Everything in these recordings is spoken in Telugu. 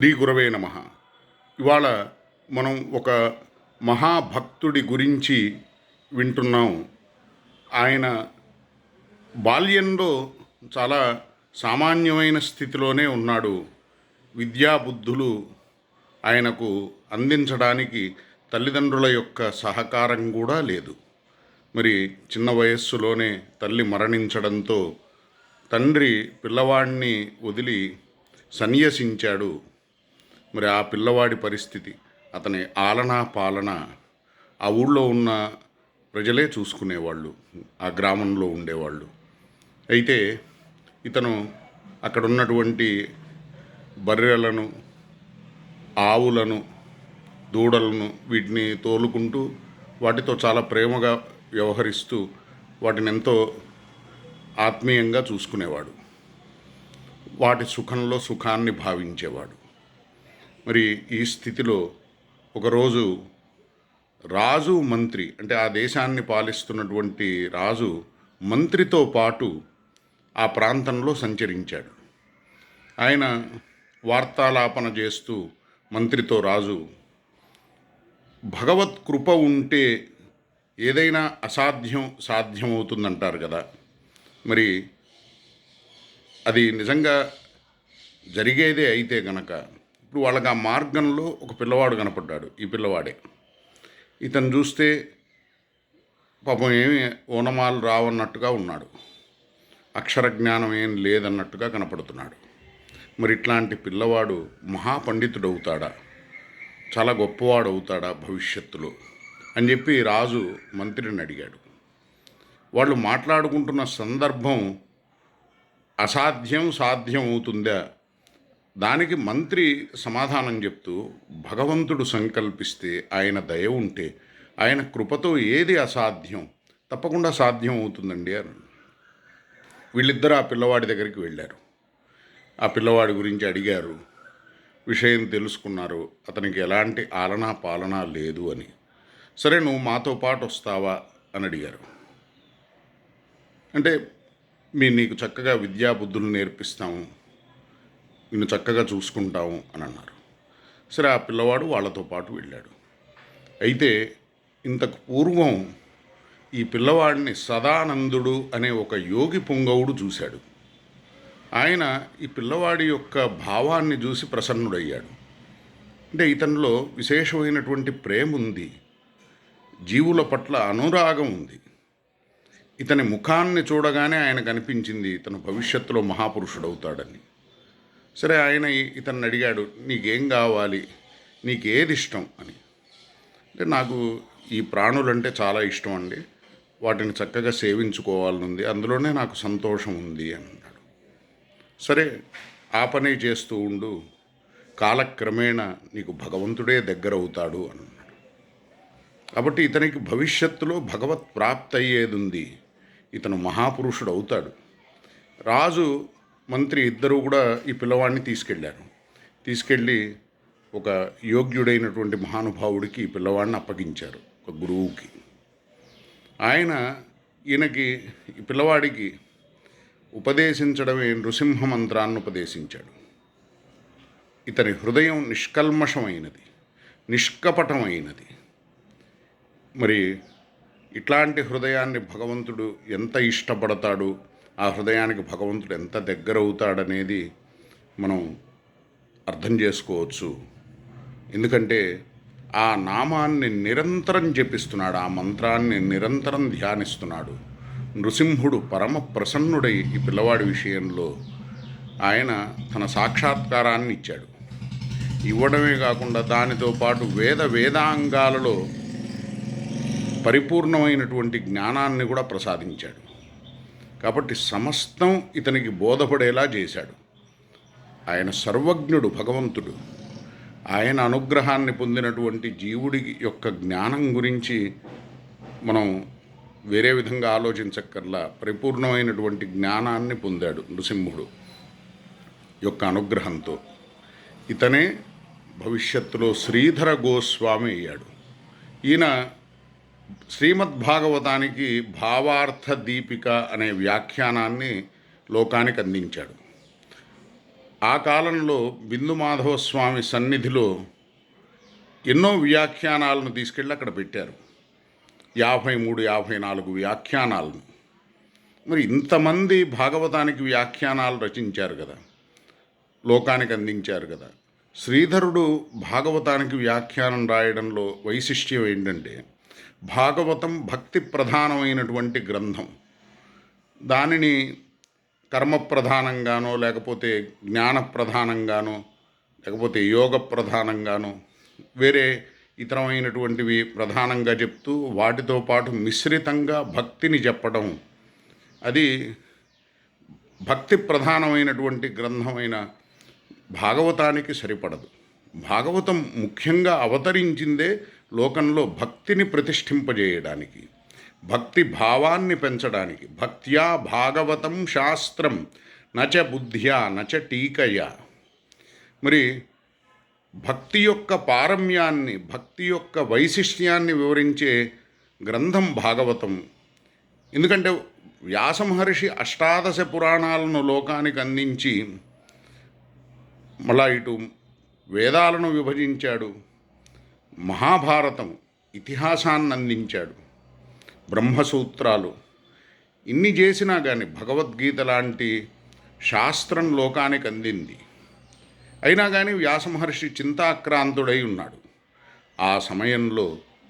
శ్రీ గురవే నమ. ఇవాళ మనం ఒక మహాభక్తుడి గురించి వింటున్నాం. ఆయన బాల్యంలో చాలా సామాన్యమైన స్థితిలోనే ఉన్నాడు. విద్యాబుద్ధులు ఆయనకు అందించడానికి తల్లిదండ్రుల యొక్క సహకారం కూడా లేదు. మరి చిన్న వయస్సులోనే తల్లి మరణించడంతో తండ్రి పిల్లవాడిని వదిలి సన్యసించాడు. మరి ఆ పిల్లవాడి పరిస్థితి, అతని ఆలనా పాలన ఆ ఊళ్ళో ఉన్న ప్రజలే చూసుకునేవాళ్ళు, ఆ గ్రామంలో ఉండేవాళ్ళు. అయితే ఇతను అక్కడ ఉన్నటువంటి బర్రెలను, ఆవులను, దూడలను వీటిని తోలుకుంటూ వాటితో చాలా ప్రేమగా వ్యవహరిస్తూ వాటిని ఎంతో ఆత్మీయంగా చూసుకునేవాడు. వాటి సుఖంలో సుఖాన్ని భావించేవాడు. మరి ఈ స్థితిలో ఒకరోజు రాజు మంత్రి, అంటే ఆ దేశాన్ని పాలిస్తున్నటువంటి రాజు మంత్రితో పాటు ఆ ప్రాంతంలో సంచరించాడు. ఆయన వార్తాలాపన చేస్తూ మంత్రితో రాజు, భగవత్ కృప ఉంటే ఏదైనా అసాధ్యం సాధ్యమవుతుందంటారు కదా, మరి అది నిజంగా జరిగేదే అయితే గనక ఇప్పుడు వాళ్ళకి ఆ మార్గంలో ఒక పిల్లవాడు కనపడ్డాడు. ఈ పిల్లవాడే. ఇతను చూస్తే పాపం ఏమి ఓనమాలు రావన్నట్టుగా ఉన్నాడు, అక్షర జ్ఞానం ఏం లేదన్నట్టుగా కనపడుతున్నాడు. మరి ఇట్లాంటి పిల్లవాడు మహాపండితుడు అవుతాడా, చాలా గొప్పవాడు అవుతాడా భవిష్యత్తులో అని చెప్పి రాజు మంత్రిని అడిగాడు. వాళ్ళు మాట్లాడుకుంటున్న సందర్భం అసాధ్యం సాధ్యం అవుతుందా, దానికి మంత్రి సమాధానం చెప్తూ, భగవంతుడు సంకల్పిస్తే, ఆయన దయ ఉంటే, ఆయన కృపతో ఏది అసాధ్యం తప్పకుండా సాధ్యం అవుతుందండి అని. వీళ్ళిద్దరూ ఆ పిల్లవాడి దగ్గరికి వెళ్ళారు. ఆ పిల్లవాడి గురించి అడిగారు, విషయం తెలుసుకున్నారు. అతనికి ఎలాంటి ఆలనా పాలన లేదు అని. సరే, నువ్వు మాతో పాటు వస్తావా అని అడిగారు. అంటే నీకు చక్కగా విద్యాబుద్ధులు నేర్పిస్తాము, నిన్ను చక్కగా చూసుకుంటాము అని అన్నారు. సరే, ఆ పిల్లవాడు వాళ్ళతో పాటు వెళ్ళాడు. అయితే ఇంతకు పూర్వం ఈ పిల్లవాడిని సదానందుడు అనే ఒక యోగి పుంగవుడు చూశాడు. ఆయన ఈ పిల్లవాడి యొక్క భావాన్ని చూసి ప్రసన్నుడయ్యాడు. అంటే ఇతనిలో విశేషమైనటువంటి ప్రేమ ఉంది, జీవుల పట్ల అనురాగం ఉంది. ఇతని ముఖాన్ని చూడగానే ఆయనకు అనిపించింది ఇతను భవిష్యత్తులో మహాపురుషుడవుతాడని. సరే, ఆయన ఇతన్ని అడిగాడు, నీకేం కావాలి, నీకేది ఇష్టం అని. అంటే నాకు ఈ ప్రాణులంటే చాలా ఇష్టం అండి, వాటిని చక్కగా సేవించుకోవాలనుంది, అందులోనే నాకు సంతోషం ఉంది అన్నాడు. సరే, ఆ పని చేస్తూ ఉండు, కాలక్రమేణా నీకు భగవంతుడే దగ్గర అవుతాడు అన్నాడు. కాబట్టి ఇతనికి భవిష్యత్తులో భగవత్ ప్రాప్తి అయ్యేది ఉంది, ఇతను మహాపురుషుడు అవుతాడు. రాజు మంత్రి ఇద్దరూ కూడా ఈ పిల్లవాడిని తీసుకెళ్ళి ఒక యోగ్యుడైనటువంటి మహానుభావుడికి ఈ పిల్లవాడిని అప్పగించారు, ఒక గురువుకి. ఆయన ఈ పిల్లవాడికి ఉపదేశించడమే నృసింహ మంత్రాన్ని ఉపదేశించాడు. ఇతని హృదయం నిష్కల్మషమైనది, నిష్కపటమైనది. మరి ఇట్లాంటి హృదయాన్ని భగవంతుడు ఎంత ఇష్టపడతాడు, ఆ హృదయానికి భగవంతుడు ఎంత దగ్గర అవుతాడనేది మనం అర్థం చేసుకోవచ్చు. ఎందుకంటే ఆ నామాన్ని నిరంతరం జపిస్తున్నాడు, ఆ మంత్రాన్ని నిరంతరం ధ్యానిస్తున్నాడు. నృసింహుడు పరమ ప్రసన్నుడై ఈ పిల్లవాడి విషయంలో ఆయన తన సాక్షాత్కారాన్ని ఇచ్చాడు. ఇవ్వడమే కాకుండా దానితో పాటు వేదాంగాలలో పరిపూర్ణమైనటువంటి జ్ఞానాన్ని కూడా ప్రసాదించాడు. కాబట్టి సమస్తం ఇతనికి బోధపడేలా చేశాడు. ఆయన సర్వజ్ఞుడు, భగవంతుడు. ఆయన అనుగ్రహాన్ని పొందినటువంటి జీవుడి యొక్క జ్ఞానం గురించి మనం వేరే విధంగా ఆలోచించక్కర్లా. పరిపూర్ణమైనటువంటి జ్ఞానాన్ని పొందాడు నృసింహుడు యొక్క అనుగ్రహంతో. ఇతనే భవిష్యత్తులో శ్రీధర గోస్వామి అయ్యాడు. ఈయన శ్రీమద్భాగవతానికి భావార్థ దీపిక అనే వ్యాఖ్యానాన్ని లోకానికి అందించాడు. ఆ కాలంలో బిందు మాధవ స్వామి సన్నిధిలో ఎన్నో వ్యాఖ్యానాలను తీసుకెళ్ళి అక్కడ పెట్టారు. 53, 54 వ్యాఖ్యానాలను. మరి ఇంతమంది భాగవతానికి వ్యాఖ్యానాలు రచించారు కదా, లోకానికి అందించారు కదా. శ్రీధరుడు భాగవతానికి వ్యాఖ్యానం రాయడంలో వైశిష్ట్యం ఏంటంటే, భాగవతం భక్తి ప్రధానమైనటువంటి గ్రంథం. దానిని కర్మ ప్రధానంగానో, లేకపోతే జ్ఞాన ప్రధానంగానో, లేకపోతే యోగ ప్రధానంగానో, వేరే ఇతరమైనటువంటివి ప్రధానంగా చెప్తూ వాటితో పాటు మిశ్రితంగా భక్తిని చెప్పడం, అది భక్తి ప్రధానమైనటువంటి గ్రంథమైన భాగవతానికి సరిపడదు. భాగవతం ముఖ్యంగా అవతరించిందే లోకంలో భక్తిని ప్రతిష్ఠింపజేయడానికి, భక్తి భావాన్ని పెంచడానికి. భక్త్యా భాగవతం శాస్త్రం నచ బుద్ధ్యా నచ టీకయా. మరి భక్తి యొక్క పారమ్యాన్ని, భక్తి యొక్క వైశిష్ట్యాన్ని వివరించే గ్రంథం భాగవతం. ఎందుకంటే వ్యాస మహర్షి అష్టాదశ పురాణాలను లోకానికి అందించి మళ్ళా ఇటు వేదాలను విభజించాడు, మహాభారతం ఇతిహాసాన్ని అందించాడు, బ్రహ్మసూత్రాలు. ఇన్ని చేసినా కానీ భగవద్గీత లాంటి శాస్త్రం లోకానికి అందింది. అయినా కానీ వ్యాస మహర్షి చింతాక్రాంతుడై ఉన్నాడు. ఆ సమయంలో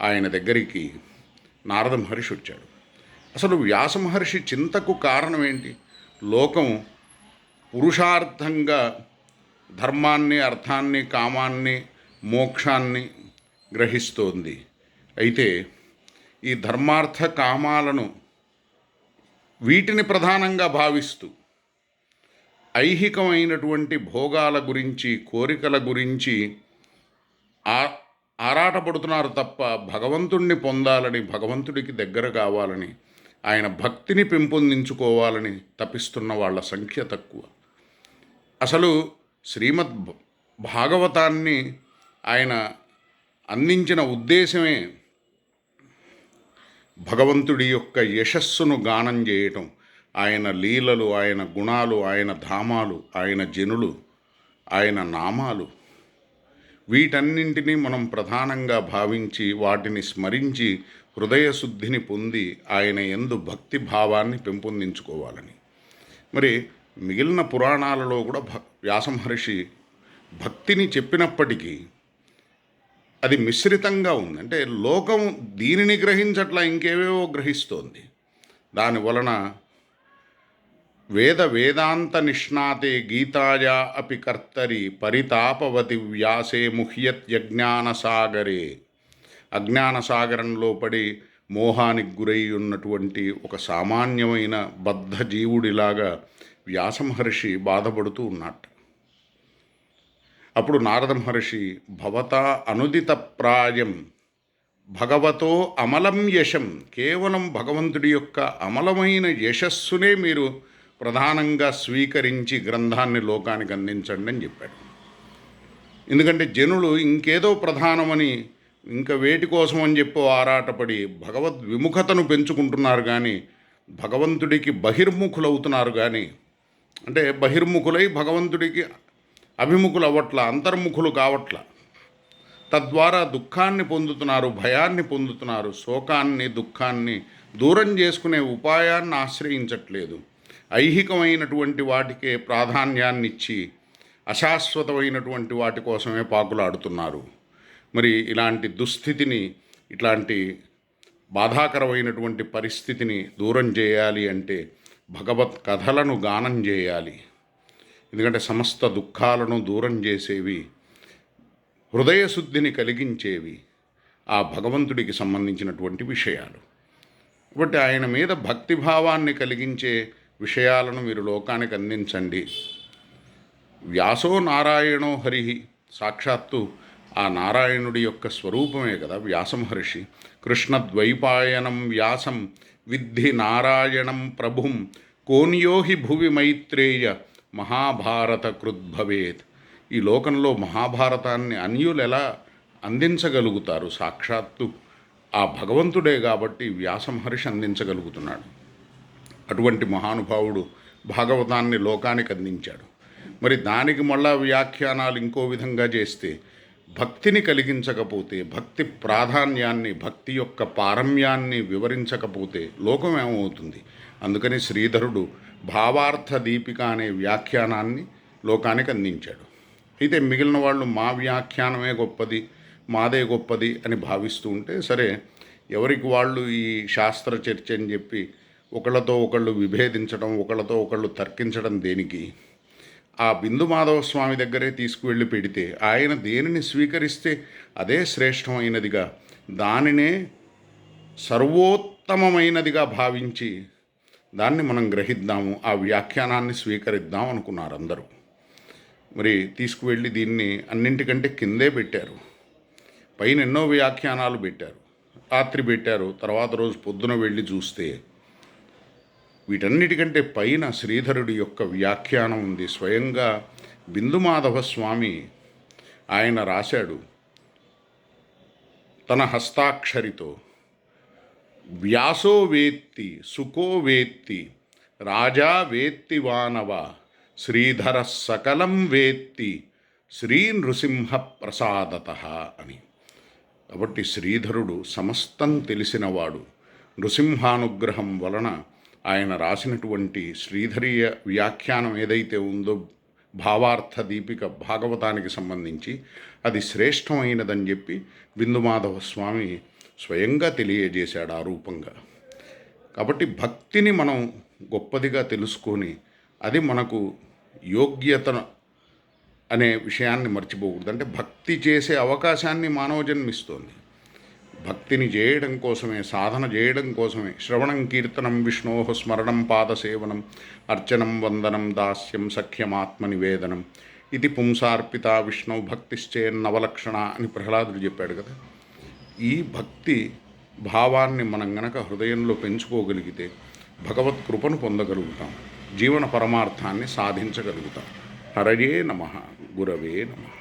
ఆయన దగ్గరికి నారద మహర్షి వచ్చాడు. అసలు వ్యాస మహర్షి చింతకు కారణం ఏంటి? లోకం పురుషార్థంగా ధర్మాన్ని, అర్థాన్ని, కామాన్ని, మోక్షాన్ని గ్రహిస్తోంది. అయితే ఈ ధర్మార్థ కామాలను, వీటిని ప్రధానంగా భావిస్తూ ఐహికమైనటువంటి భోగాల గురించి, కోరికల గురించి ఆరాటపడుతున్నారు తప్ప భగవంతుణ్ణి పొందాలని, భగవంతుడికి దగ్గర కావాలని, ఆయన భక్తిని పెంపొందించుకోవాలని తపిస్తున్న వాళ్ళ సంఖ్య తక్కువ. అసలు శ్రీమద్ భాగవతాన్ని ఆయన అందించిన ఉద్దేశమే భగవంతుడి యొక్క యశస్సును గానం చేయటం. ఆయన లీలలు, ఆయన గుణాలు, ఆయన ధామాలు, ఆయన జనులు, ఆయన నామాలు, వీటన్నింటినీ మనం ప్రధానంగా భావించి వాటిని స్మరించి హృదయశుద్ధిని పొంది ఆయన యందు భక్తి భావాన్ని పెంపొందించుకోవాలని. మరి మిగిలిన పురాణాలలో కూడా వ్యాస మహర్షి భక్తిని చెప్పినప్పటికీ అది మిశ్రితంగా ఉంది. అంటే లోకం దీనిని గ్రహించట్లా, ఇంకేవేవో గ్రహిస్తోంది. దానివలన వేదాంత నిష్ణాతే గీతాయా అపి కర్తరి పరితాపవతి వ్యాసే ముహ్యత్యజ్ఞానసాగరే. అజ్ఞానసాగరంలో పడి మోహానికి గురై ఉన్నటువంటి ఒక సామాన్యమైన బద్ధ జీవుడిలాగా వ్యాస మహర్షి బాధపడుతూ ఉన్నట్టు. అప్పుడు నారద మహర్షి భవతా అనుదిత ప్రాయం భగవతో అమలం యశం, కేవలం భగవంతుడి యొక్క అమలమైన యశస్సునే మీరు ప్రధానంగా స్వీకరించి గ్రంథాన్ని లోకానికి అందించండి అని చెప్పాడు. ఎందుకంటే జనులు ఇంకేదో ప్రధానమని, ఇంకా వేటి కోసం అని చెప్పి ఆరాటపడి భగవద్ విముఖతను పెంచుకుంటున్నారు కానీ భగవంతుడికి బహిర్ముఖులవుతున్నారు. కానీ అంటే బహిర్ముఖులై భగవంతుడికి అభిముఖులు అవ్వట్ల, అంతర్ముఖులు కావట్ల. తద్వారా దుఃఖాన్ని పొందుతున్నారు, భయాన్ని పొందుతున్నారు, శోకాన్ని, దుఃఖాన్ని దూరం చేసుకునే ఉపాయాన్ని ఆశ్రయించట్లేదు. ఐహికమైనటువంటి వాటికే ప్రాధాన్యాన్ని ఇచ్చి అశాశ్వతమైనటువంటి వాటి కోసమే పాకులాడుతున్నారు. మరి ఇలాంటి దుస్థితిని, ఇట్లాంటి బాధాకరమైనటువంటి పరిస్థితిని దూరం చేయాలి అంటే భగవత్ కథలను గానం చేయాలి. ఎందుకంటే సమస్త దుఃఖాలను దూరం చేసేవి, హృదయశుద్ధిని కలిగించేవి ఆ భగవంతుడికి సంబంధించినటువంటి విషయాలు. కాబట్టి ఆయన మీద భక్తిభావాన్ని కలిగించే విషయాలను మీరు లోకానికి అందించండి. వ్యాసో నారాయణో హరి, సాక్షాత్తు ఆ నారాయణుడి యొక్క స్వరూపమే కదా వ్యాస మహర్షి. కృష్ణద్వైపాయనం వ్యాసం విద్ధి నారాయణం ప్రభుం కోన్యోహి భువి మైత్రేయ మహాభారత కృద్భవేత్. ఈ లోకంలో మహాభారతాన్ని అన్యులు ఎలా అందించగలుగుతారు? సాక్షాత్తు ఆ భగవంతుడే కాబట్టి వ్యాస మహర్షి అందించగలుగుతున్నాడు. అటువంటి మహానుభావుడు భాగవతాన్ని లోకానికి అందించాడు. మరి దానికి మళ్ళా వ్యాఖ్యానాలు ఇంకో విధంగా చేస్తే భక్తిని కలిగించకపోతే, భక్తి ప్రాధాన్యాన్ని, భక్తి యొక్క పారమ్యాన్ని వివరించకపోతే లోకం ఏమవుతుంది? అందుకని శ్రీధరుడు భావార్థ దీపిక అనే వ్యాఖ్యానాన్ని లోకానికి అందించాడు. అయితే మిగిలిన వాళ్ళు మా వ్యాఖ్యానమే గొప్పది, మాదే గొప్పది అని భావిస్తూ ఉంటే, సరే ఎవరికి వాళ్ళు ఈ శాస్త్ర చర్చ అని చెప్పి ఒకళ్ళతో ఒకళ్ళు విభేదించడం, ఒకళ్ళతో ఒకళ్ళు తర్కించడం దేనికి? ఆ బిందు మాధవ స్వామి దగ్గరే తీసుకువెళ్ళి పెడితే ఆయన దేనిని స్వీకరిస్తే అదే శ్రేష్టమైనదిగా, దానినే సర్వోత్తమమైనదిగా భావించి దాన్ని మనం గ్రహిద్దాము, ఆ వ్యాఖ్యానాన్ని స్వీకరిద్దాం అనుకున్నారు అందరూ. మరి తీసుకువెళ్ళి దీన్ని అన్నింటికంటే కిందే పెట్టారు. పైన ఎన్నో వ్యాఖ్యానాలు పెట్టారు, రాత్రి పెట్టారు, తర్వాత రోజు పొద్దున వెళ్ళి చూస్తే వీటన్నిటికంటే పైన శ్రీధరుడి యొక్క వ్యాఖ్యానం ఉంది. స్వయంగా బిందుమాధవ స్వామి ఆయన రాశాడు తన హస్తాక్షరితో, వ్యాసో వేత్తి సుకో వేత్తి రాజా వేత్తి వానవ శ్రీధర సకలం వేత్తి శ్రీ నృసింహ ప్రసాదత అని. కాబట్టి శ్రీధరుడు సమస్తం తెలిసినవాడు. నృసింహానుగ్రహం వలన ఆయన రాసినటువంటి శ్రీధరీయ వ్యాఖ్యానం ఏదైతే ఉందో భావార్థ దీపిక భాగవతానికి సంబంధించి అది శ్రేష్టమైనదని చెప్పి బిందుమాధవ స్వామి స్వయంగా తెలియజేశాడు ఆ రూపంగా. కాబట్టి భక్తిని మనం గొప్పదిగా తెలుసుకొని అది మనకు యోగ్యత అనే విషయాన్ని మర్చిపోకూడదు. అంటే భక్తి చేసే అవకాశాన్ని మానవ జన్మిస్తోంది. భక్తిని చేయడం కోసమే, సాధన చేయడం కోసమే శ్రవణం కీర్తనం విష్ణోః స్మరణం పాదసేవనం అర్చనం వందనం దాస్యం సఖ్యమాత్మ నివేదనం ఇది పుంసార్పిత విష్ణు భక్తిశ్చేన్నవలక్షణ అని ప్రహ్లాదుడు చెప్పాడు కదా. ఈ భక్తి భావాన్ని మనం గనక హృదయంలో పెంచుకోగలిగితే భగవత్ కృపను పొందగలుగుతాం, జీవన పరమార్థాన్ని సాధించగలుగుతాం. హరయే నమః, గురవే నమః.